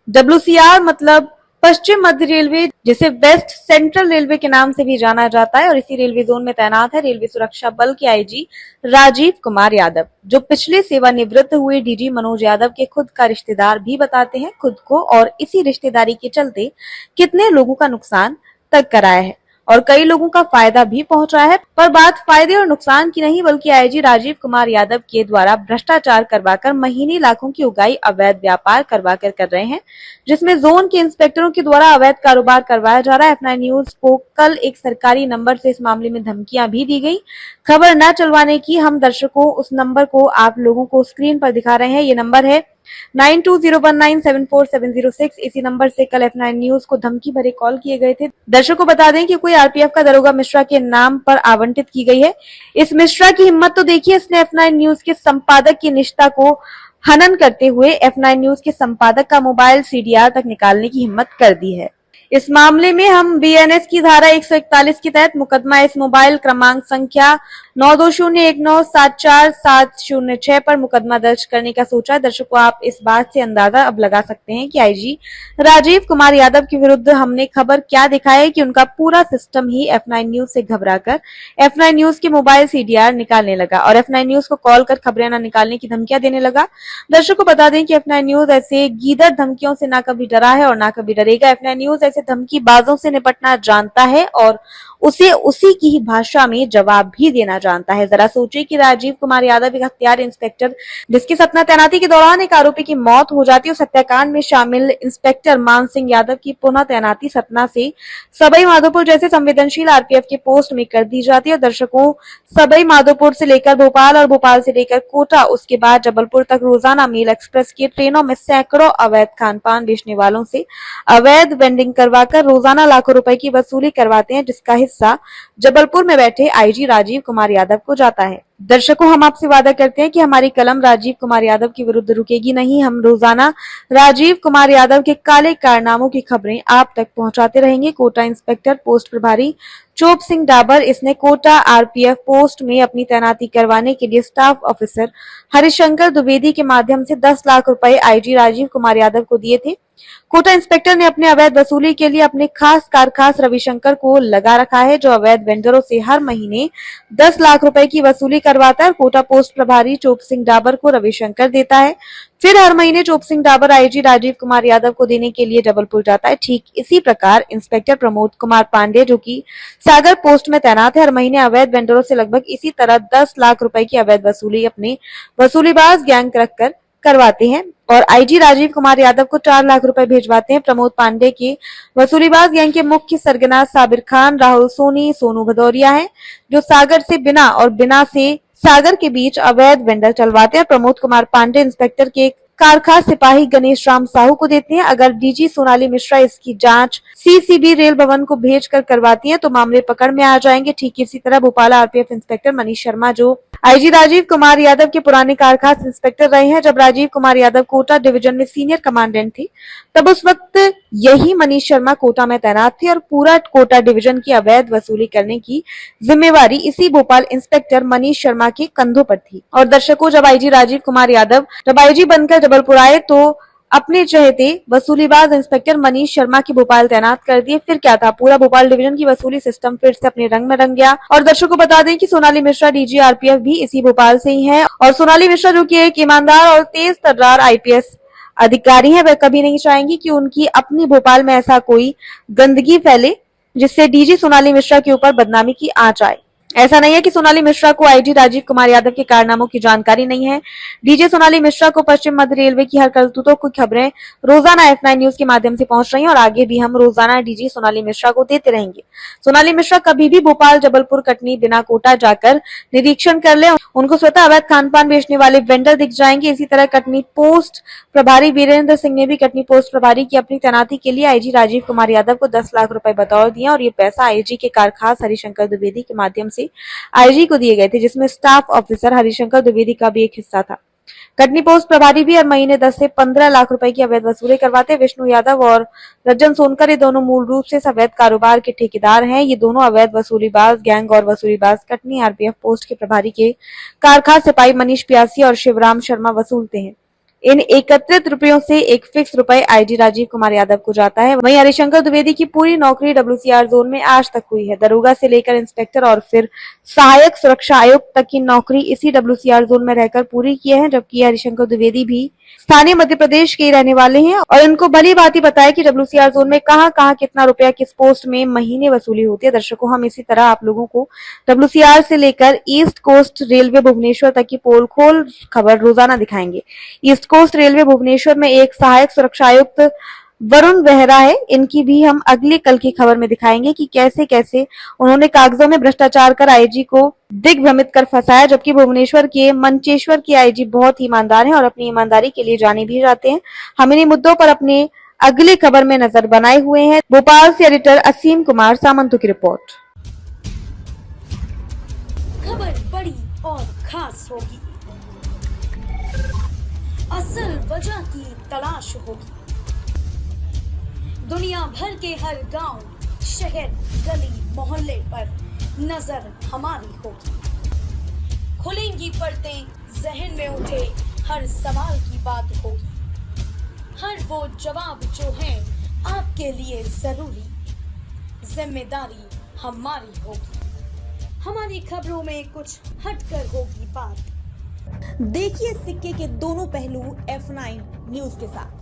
WCR मतलब पश्चिम मध्य railway, जिसे waste central railway के नाम से भी जाना जाता है, और इसी रेलवे जोन में तैनात है रेलवे सुरक्षा बल के आईजी राजीव कुमार यादव, जो पिछले सेवानिवृत्त हुए डीजी मनोज यादव के खुद का रिश्तेदार भी बताते हैं खुद को, और इसी रिश्तेदारी के चलते कितने लोगों का नुकसान तक कराया है और कई लोगों का फायदा भी पहुंचा है। पर बात फायदे और नुकसान की नहीं, बल्कि आईजी राजीव कुमार यादव के द्वारा भ्रष्टाचार करवाकर महीने लाखों की उगाई अवैध व्यापार करवाकर कर रहे हैं, जिसमें जोन के इंस्पेक्टरों के द्वारा अवैध कारोबार करवाया जा रहा है। F9 न्यूज को कल एक सरकारी नंबर से इस मामले में धमकियां भी दी गई। खबर न चलवाने की हम दर्शकों उस नंबर को आप लोगों को स्क्रीन पर दिखा रहे हैं। ये नंबर है 9201974706। इसी नंबर से कल F9 न्यूज को धमकी भरे कॉल किए गए थे। दर्शकों बता दें कि कोई आरपीएफ का दरोगा मिश्रा के नाम पर आवंटित की गई है। इस मिश्रा की हिम्मत तो देखिए, इसने F9 न्यूज के संपादक की निष्ठा को हनन करते हुए F9 न्यूज के संपादक का मोबाइल CDR तक निकालने की हिम्मत कर दी है। इस मामले में हम BNS की धारा 141 के तहत मुकदमा इस मोबाइल क्रमांक संख्या 9201974706 पर मुकदमा दर्ज करने का सोचा है। दर्शकों, आप इस बात से अंदाजा अब लगा सकते हैं कि आईजी राजीव कुमार यादव के विरुद्ध हमने खबर क्या दिखाई है कि उनका पूरा सिस्टम ही F9 न्यूज से घबराकर F9 न्यूज के मोबाइल CDR निकालने लगा और F9 न्यूज को कॉल कर खबरें न निकालने की धमकियां देने लगा। दर्शकों बता दें कि F9 न्यूज ऐसे गीदड़ धमकियों से ना कभी डरा है और ना कभी डरेगा। F9 न्यूज ऐसे धमकीबाजों से निपटना जानता है और उसे उसी की ही भाषा में जवाब भी देना जानता है। जरा सोचिए कि राजीव कुमार यादव एक हत्यार इंस्पेक्टर, जिसकी सतना तैनाती के दौरान एक आरोपी की मौत हो जाती है। उस हत्याकांड में शामिल इंस्पेक्टर मान सिंह यादव की पुनः तैनाती सतना से सवाई माधोपुर जैसे संवेदनशील आरपीएफ के पोस्ट में कर दी जाती है। दर्शकों, सवाई माधोपुर से लेकर भोपाल और भोपाल से लेकर कोटा, उसके बाद जबलपुर तक रोजाना मेल एक्सप्रेस की ट्रेनों में सैकड़ों अवैध खान पान बेचने वालों से अवैध वेंडिंग करवाकर रोजाना लाखों रुपए की वसूली करवाते हैं, जिसका हिस्सा जबलपुर में बैठे आईजी राजीव कुमार यादव को जाता है। दर्शकों, हम आपसे वादा करते हैं कि हमारी कलम राजीव कुमार यादव के विरुद्ध रुकेगी नहीं। हम रोजाना राजीव कुमार यादव के काले कारनामों की खबरें आप तक पहुंचाते रहेंगे। कोटा इंस्पेक्टर पोस्ट प्रभारी चोप सिंह डाबर, इसने कोटा आरपीएफ पोस्ट में अपनी तैनाती करवाने के लिए स्टाफ ऑफिसर हरिशंकर द्विवेदी के माध्यम से 10 लाख रुपए आईजी राजीव कुमार यादव को दिए थे। कोटा इंस्पेक्टर ने अपने अवैध वसूली के लिए अपने खास कारखास रविशंकर को लगा रखा है, जो अवैध वेंडरों से हर महीने 10 लाख रुपए की वसूली करवाता है। कोटा पोस्ट प्रभारी चोप सिंह डाबर को रविशंकर देता है, फिर हर महीने चोप सिंह डाबर आईजी राजीव कुमार यादव को देने के लिए जबलपुर जाता है। ठीक इसी प्रकार इंस्पेक्टर प्रमोद कुमार पांडे, जो कि सागर पोस्ट में तैनात है, हर महीने अवैध वेंडरों से लगभग इसी तरह 10 लाख रुपए की अवैध वसूली अपने वसूलीबाज गैंग रखकर करवाते हैं और आईजी राजीव कुमार यादव को 4 लाख रुपए भेजवाते हैं। प्रमोद पांडे के वसूलीबाज गैंग के मुख्य सरगना साबिर खान, राहुल सोनी, सोनू भदौरिया हैं, जो सागर से बिना और बिना से सागर के बीच अवैध वेंडर चलवाते हैं। प्रमोद कुमार पांडे इंस्पेक्टर के कारखास सिपाही गणेश राम साहू को देते हैं। अगर डीजी सोनाली मिश्रा इसकी जांच सीसीबी रेल भवन को भेजकर करवाती है तो मामले पकड़ में आ जाएंगे। ठीक इसी तरह भोपाल आरपीएफ इंस्पेक्टर मनीष शर्मा, जो आईजी राजीव कुमार यादव के पुराने कारखास इंस्पेक्टर रहे हैं, जब राजीव कुमार यादव कोटा डिवीजन में सीनियर कमांडेंट थे, तब उस वक्त यही मनीष शर्मा कोटा में तैनात थे और पूरा कोटा डिवीजन की अवैध वसूली करने की जिम्मेवारी इसी भोपाल इंस्पेक्टर मनीष शर्मा के कंधों पर थी। और दर्शकों, जब आईजी राजीव कुमार यादव जब आईजी बनकर जबलपुर आए तो अपने चहेते वसूलीबाज इंस्पेक्टर मनीष शर्मा की भोपाल तैनात कर दिए। फिर क्या था, पूरा भोपाल डिवीजन की वसूली सिस्टम फिर से अपने रंग में रंग गया। और दर्शकों को बता दें कि सोनाली मिश्रा डीजी आरपीएफ भी इसी भोपाल से ही है और सोनाली मिश्रा, जो कि एक ईमानदार और तेज तर्रार आईपीएस अधिकारी है, वह कभी नहीं चाहेंगी कि उनकी अपनी भोपाल में ऐसा कोई गंदगी फैले जिससे डीजी सोनाली मिश्रा के ऊपर बदनामी की आंच आए। ऐसा नहीं है कि सोनाली मिश्रा को आईजी राजीव कुमार यादव के कारनामों की जानकारी नहीं है। डीजे सोनाली मिश्रा को पश्चिम मध्य रेलवे की हर करतूतों की खबरें रोजाना F9 न्यूज के माध्यम से पहुंच रही हैं और आगे भी हम रोजाना डीजी सोनाली मिश्रा को देते रहेंगे। सोनाली मिश्रा कभी भी भोपाल, जबलपुर, कटनी, बिना कोटा जाकर निरीक्षण कर ले, उनको स्वतः अवैध खान पान बेचने वाले वेंडर दिख जाएंगे। इसी तरह कटनी पोस्ट प्रभारी वीरेंद्र सिंह ने भी कटनी पोस्ट प्रभारी की अपनी तैनाती के लिए आईजी राजीव कुमार यादव को 10 लाख रुपए बतौर दिए और ये पैसा आईजी के कारखास हरिशंकर द्विवेदी के माध्यम से आईजी को दिए गए थे, जिसमें स्टाफ ऑफिसर हरिशंकर द्विवेदी का भी एक हिस्सा था। कटनी पोस्ट प्रभारी भी हर महीने 10 से 15 लाख रुपए की अवैध वसूली करवाते। विष्णु यादव और रज्जन सोनकर, ये दोनों मूल रूप से अवैध कारोबार के ठेकेदार हैं। ये दोनों अवैध वसूलीबाज गैंग और वसूलीबाज कटनी आरपीएफ पोस्ट के प्रभारी के कारखास सिपाही मनीष प्यासी और शिवराम शर्मा वसूलते हैं। इन एकत्रित रुपयों से एक फिक्स रुपए आईजी राजीव कुमार यादव को जाता है। वहीं हरिशंकर द्विवेदी की पूरी नौकरी डब्ल्यूसीआर जोन में आज तक हुई है। दरोगा से लेकर इंस्पेक्टर और फिर सहायक सुरक्षा आयुक्त तक की नौकरी इसी डब्ल्यूसीआर जोन में रहकर पूरी किए हैं, जबकि हरिशंकर द्विवेदी भी स्थानीय मध्य प्रदेश के रहने वाले हैं और इनको भली भांति पता है कि डब्ल्यूसीआर जोन में कहां कितना रुपया किस पोस्ट में महीने वसूली होती है। दर्शकों, हम इसी तरह आप लोगों को डब्ल्यूसीआर से लेकर ईस्ट कोस्ट रेलवे भुवनेश्वर तक की पोल खोल खबर रोजाना दिखाएंगे। ईस्ट कोस्ट रेलवे भुवनेश्वर में एक सहायक सुरक्षा आयुक्त वरुण बेहरा है। इनकी भी हम अगले कल की खबर में दिखाएंगे कि कैसे कैसे उन्होंने कागजों में भ्रष्टाचार कर आईजी को दिग्भ्रमित कर फंसाया, जबकि भुवनेश्वर के मंचेश्वर के आईजी बहुत ही ईमानदार हैं और अपनी ईमानदारी के लिए जाने भी जाते हैं। हम इन मुद्दों पर अपने अगली खबर में नजर बनाए हुए हैं। भोपाल से एडिटर असीम कुमार सामंतु की रिपोर्ट। खबर बड़ी और खास होगी, असल वजह की तलाश होगी, दुनिया भर के हर गांव, शहर, गली, मोहल्ले पर नजर हमारी होगी। खुलेंगी पर्दें, जहन में उठे हर सवाल की बात होगी, हर वो जवाब जो है आपके लिए जरूरी, जिम्मेदारी हमारी होगी। हमारी खबरों में कुछ हटकर होगी बात। देखिए सिक्के के दोनों पहलू F9 न्यूज के साथ।